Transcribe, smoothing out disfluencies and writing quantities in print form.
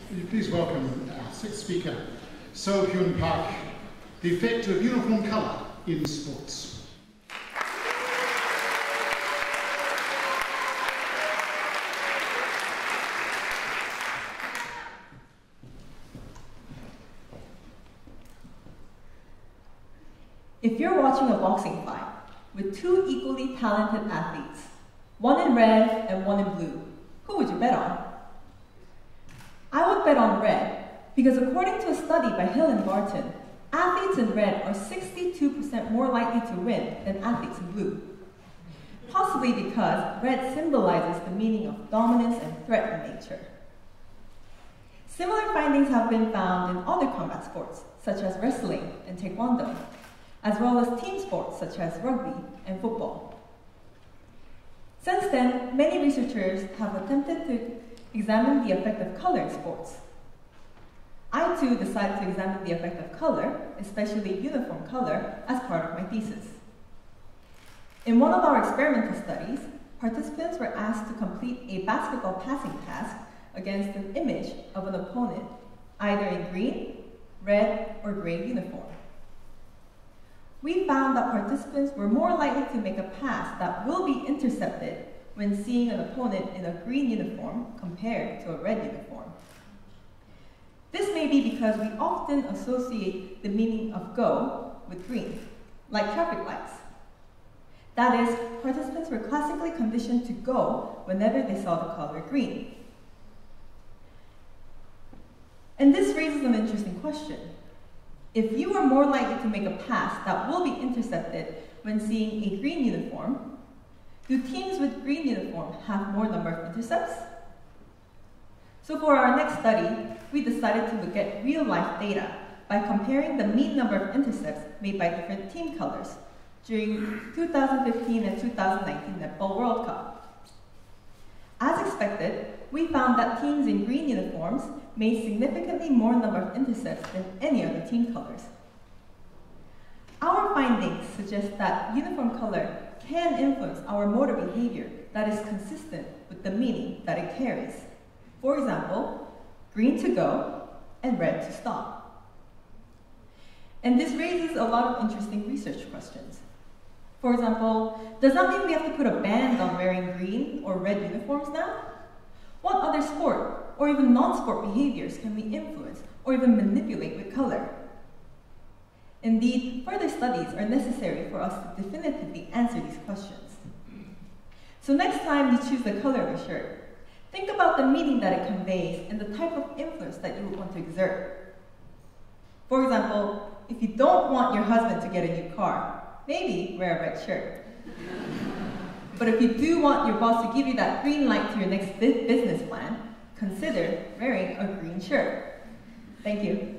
Will you please welcome our sixth speaker, Hyun Park, the effect of uniform colour in sports. If you're watching a boxing fight with two equally talented athletes, one in red and one in blue, who would you bet on? I would bet on red because according to a study by Hill and Barton, athletes in red are 62% more likely to win than athletes in blue. Possibly because red symbolizes the meaning of dominance and threat in nature. Similar findings have been found in other combat sports, such as wrestling and taekwondo, as well as team sports such as rugby and football. Since then, many researchers have attempted to examine the effect of color in sports. I too decided to examine the effect of color, especially uniform color, as part of my thesis. In one of our experimental studies, participants were asked to complete a basketball passing task against an image of an opponent, either in green, red, or gray uniform. We found that participants were more likely to make a pass that will be intercepted when seeing an opponent in a green uniform compared to a red uniform. This may be because we often associate the meaning of go with green, like traffic lights. That is, participants were classically conditioned to go whenever they saw the color green. And this raises an interesting question. If you are more likely to make a pass that will be intercepted when seeing a green uniform, do teams with green uniform have more number of intercepts? So for our next study, we decided to look at real-life data by comparing the mean number of intercepts made by different team colors during 2015 and 2019 Netball World Cup. As expected, we found that teams in green uniforms made significantly more number of intercepts than any other team colors. Our findings suggest that uniform color can influence our motor behavior that is consistent with the meaning that it carries. For example, green to go and red to stop. And this raises a lot of interesting research questions. For example, does that mean we have to put a ban on wearing green or red uniforms now? What other sport or even non-sport behaviors can we influence or even manipulate with color? Indeed, further studies are necessary for us to definitively answer these questions. So next time you choose the color of a shirt, think about the meaning that it conveys and the type of influence that you would want to exert. For example, if you don't want your husband to get a new car, maybe wear a red shirt. But if you do want your boss to give you that green light to your next business plan, consider wearing a green shirt. Thank you.